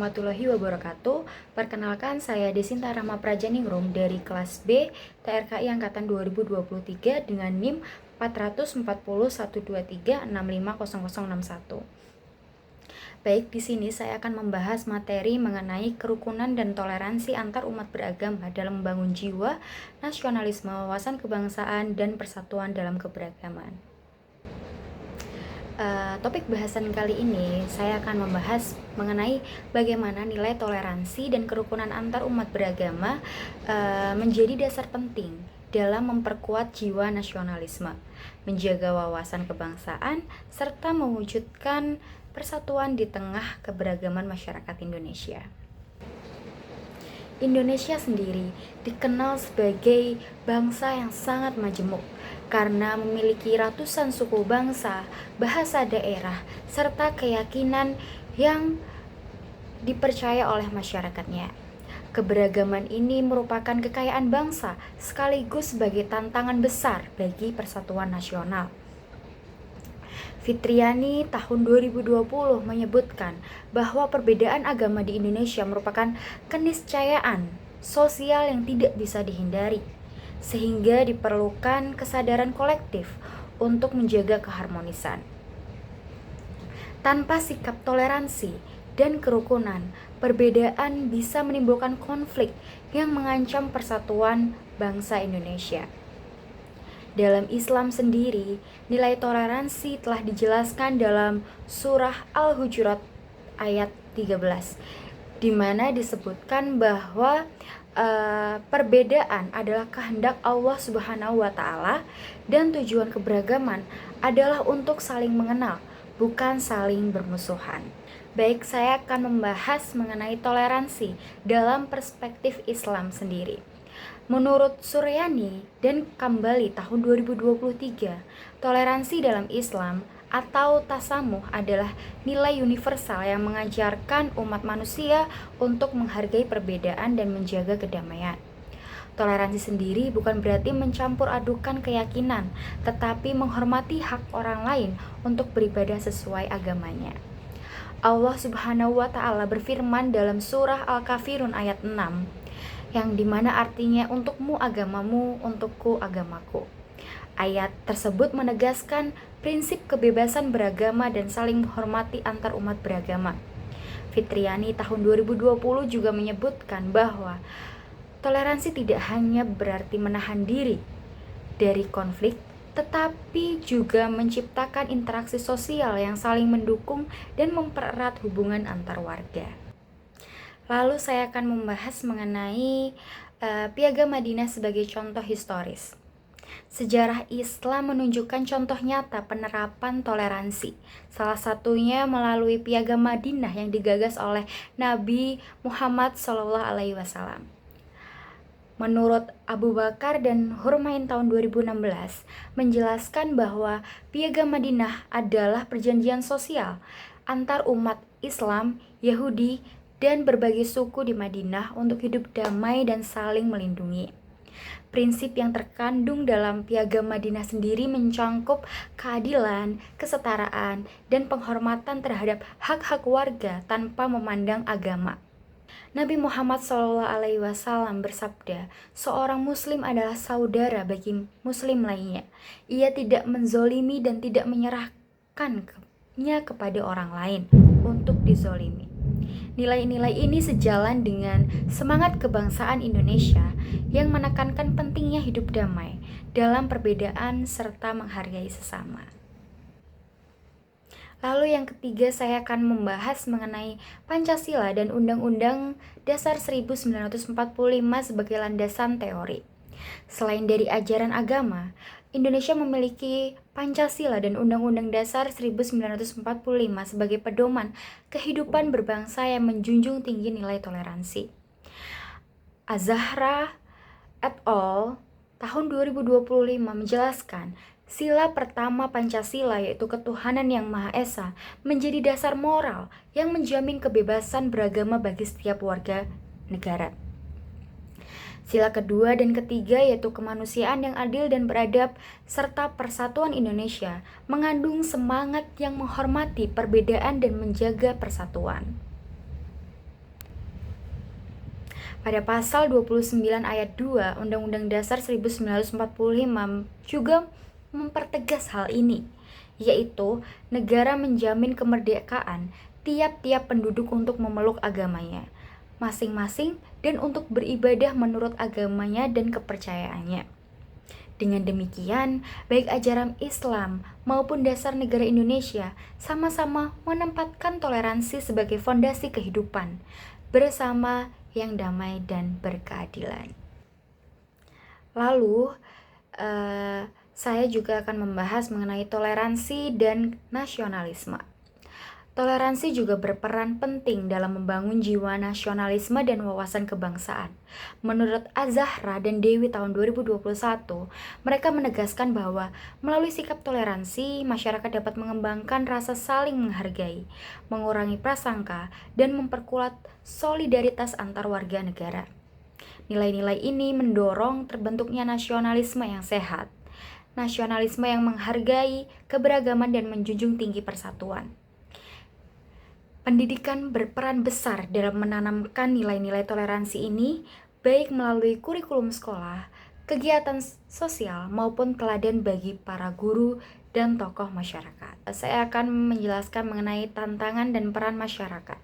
warahmatullahi wabarakatuh. Perkenalkan, saya Desinta Rahma Prajaningrum dari kelas B TRKI angkatan 2023 dengan NIM 440.123.650061. Baik, di sini saya akan membahas materi mengenai kerukunan dan toleransi antar umat beragama dalam membangun jiwa, nasionalisme, wawasan kebangsaan, dan persatuan dalam keberagaman. Topik bahasan kali ini saya akan membahas mengenai bagaimana nilai toleransi dan kerukunan antar umat beragama menjadi dasar penting dalam memperkuat jiwa nasionalisme, menjaga wawasan kebangsaan, serta mewujudkan persatuan di tengah keberagaman masyarakat Indonesia. Indonesia sendiri dikenal sebagai bangsa yang sangat majemuk karena memiliki ratusan suku bangsa, bahasa daerah, serta keyakinan yang dipercaya oleh masyarakatnya. Keberagaman ini merupakan kekayaan bangsa sekaligus sebagai tantangan besar bagi persatuan nasional. Fitriani tahun 2020 menyebutkan bahwa perbedaan agama di Indonesia merupakan keniscayaan sosial yang tidak bisa dihindari, sehingga diperlukan kesadaran kolektif untuk menjaga keharmonisan. Tanpa sikap toleransi dan kerukunan, perbedaan bisa menimbulkan konflik yang mengancam persatuan bangsa Indonesia. Dalam Islam sendiri, nilai toleransi telah dijelaskan dalam surah Al-Hujurat ayat 13, di mana disebutkan bahwa perbedaan adalah kehendak Allah Subhanahu wa Ta'ala, dan tujuan keberagaman adalah untuk saling mengenal, bukan saling bermusuhan. Baik, saya akan membahas mengenai toleransi dalam perspektif Islam sendiri. Menurut Suryani dan Kambali tahun 2023, toleransi dalam Islam atau tasamuh adalah nilai universal yang mengajarkan umat manusia untuk menghargai perbedaan dan menjaga kedamaian. Toleransi sendiri bukan berarti mencampur adukan keyakinan, tetapi menghormati hak orang lain untuk beribadah sesuai agamanya. Allah Subhanahu wa Ta'ala berfirman dalam surah Al-Kafirun ayat 6, yang dimana artinya untukmu agamamu, untukku agamaku. Ayat tersebut menegaskan prinsip kebebasan beragama dan saling menghormati antar umat beragama. Fitriani tahun 2020 juga menyebutkan bahwa toleransi tidak hanya berarti menahan diri dari konflik, tetapi juga menciptakan interaksi sosial yang saling mendukung dan mempererat hubungan antar warga. Lalu saya akan membahas mengenai Piagam Madinah sebagai contoh historis. Sejarah Islam menunjukkan contoh nyata penerapan toleransi, salah satunya melalui Piagam Madinah yang digagas oleh Nabi Muhammad SAW. Menurut Abu Bakar dan Hurmain tahun 2016 menjelaskan bahwa Piagam Madinah adalah perjanjian sosial antar umat Islam, Yahudi, dan berbagai suku di Madinah untuk hidup damai dan saling melindungi. Prinsip yang terkandung dalam Piagam Madinah sendiri mencangkup keadilan, kesetaraan, dan penghormatan terhadap hak-hak warga tanpa memandang agama. Nabi Muhammad SAW bersabda, seorang muslim adalah saudara bagi muslim lainnya. Ia tidak menzolimi dan tidak menyerahkannya kepada orang lain untuk dizolimi. Nilai-nilai ini sejalan dengan semangat kebangsaan Indonesia yang menekankan pentingnya hidup damai dalam perbedaan serta menghargai sesama. Lalu yang ketiga, saya akan membahas mengenai Pancasila dan Undang-Undang Dasar 1945 sebagai landasan teori. Selain dari ajaran agama, Indonesia memiliki Pancasila dan Undang-Undang Dasar 1945 sebagai pedoman kehidupan berbangsa yang menjunjung tinggi nilai toleransi. Az-Zahra et al. Tahun 2025 menjelaskan, sila pertama Pancasila yaitu ketuhanan yang Maha Esa menjadi dasar moral yang menjamin kebebasan beragama bagi setiap warga negara. Sila kedua dan ketiga yaitu kemanusiaan yang adil dan beradab serta persatuan Indonesia mengandung semangat yang menghormati perbedaan dan menjaga persatuan. Pada pasal 29 ayat 2 Undang-Undang Dasar 1945 juga mempertegas hal ini, yaitu negara menjamin kemerdekaan tiap-tiap penduduk untuk memeluk agamanya masing-masing dan untuk beribadah menurut agamanya dan kepercayaannya. Dengan demikian, baik ajaran Islam maupun dasar negara Indonesia sama-sama menempatkan toleransi sebagai fondasi kehidupan bersama yang damai dan berkeadilan. Lalu, saya juga akan membahas mengenai toleransi dan nasionalisme. Toleransi juga berperan penting dalam membangun jiwa nasionalisme dan wawasan kebangsaan. Menurut Az-Zahra dan Dewi tahun 2021, mereka menegaskan bahwa melalui sikap toleransi, masyarakat dapat mengembangkan rasa saling menghargai, mengurangi prasangka, dan memperkuat solidaritas antar warga negara. Nilai-nilai ini mendorong terbentuknya nasionalisme yang sehat, nasionalisme yang menghargai keberagaman dan menjunjung tinggi persatuan. Pendidikan berperan besar dalam menanamkan nilai-nilai toleransi ini, baik melalui kurikulum sekolah, kegiatan sosial, maupun teladan bagi para guru dan tokoh masyarakat. Saya akan menjelaskan mengenai tantangan dan peran masyarakat.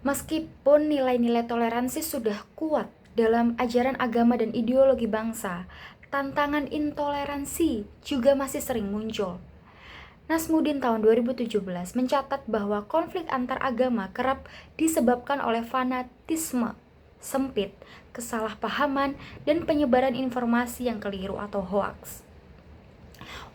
Meskipun nilai-nilai toleransi sudah kuat dalam ajaran agama dan ideologi bangsa, tantangan intoleransi juga masih sering muncul. Nasmuddin tahun 2017 mencatat bahwa konflik antar agama kerap disebabkan oleh fanatisme sempit, kesalahpahaman, dan penyebaran informasi yang keliru atau hoaks.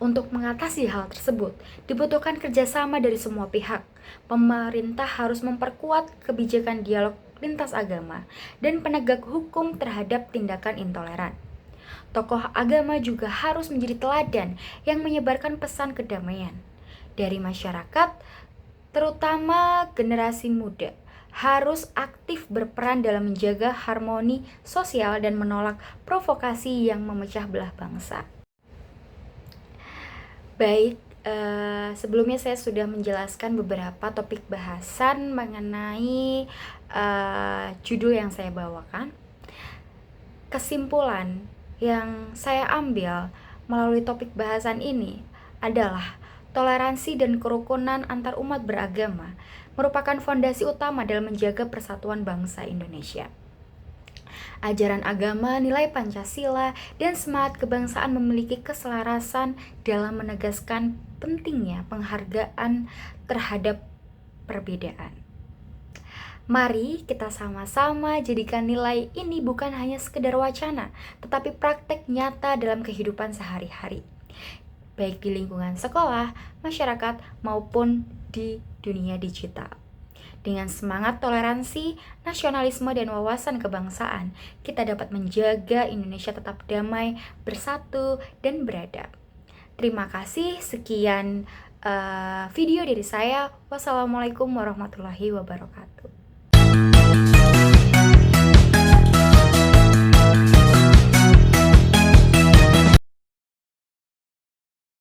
Untuk mengatasi hal tersebut, dibutuhkan kerjasama dari semua pihak. Pemerintah harus memperkuat kebijakan dialog lintas agama dan penegak hukum terhadap tindakan intoleran. Tokoh agama juga harus menjadi teladan yang menyebarkan pesan kedamaian. Dari masyarakat, terutama generasi muda, harus aktif berperan dalam menjaga harmoni sosial dan menolak provokasi yang memecah belah bangsa. Baik, sebelumnya saya sudah menjelaskan beberapa topik bahasan mengenai judul yang saya bawakan. Kesimpulan yang saya ambil melalui topik bahasan ini adalah toleransi dan kerukunan antar umat beragama merupakan fondasi utama dalam menjaga persatuan bangsa Indonesia. Ajaran agama, nilai Pancasila, dan semangat kebangsaan memiliki keselarasan dalam menegaskan pentingnya penghargaan terhadap perbedaan. Mari kita sama-sama jadikan nilai ini bukan hanya sekedar wacana, tetapi praktek nyata dalam kehidupan sehari-hari, baik di lingkungan sekolah, masyarakat, maupun di dunia digital. Dengan semangat toleransi, nasionalisme, dan wawasan kebangsaan, kita dapat menjaga Indonesia tetap damai, bersatu, dan beradab. Terima kasih, sekian video dari saya. Wassalamualaikum warahmatullahi wabarakatuh.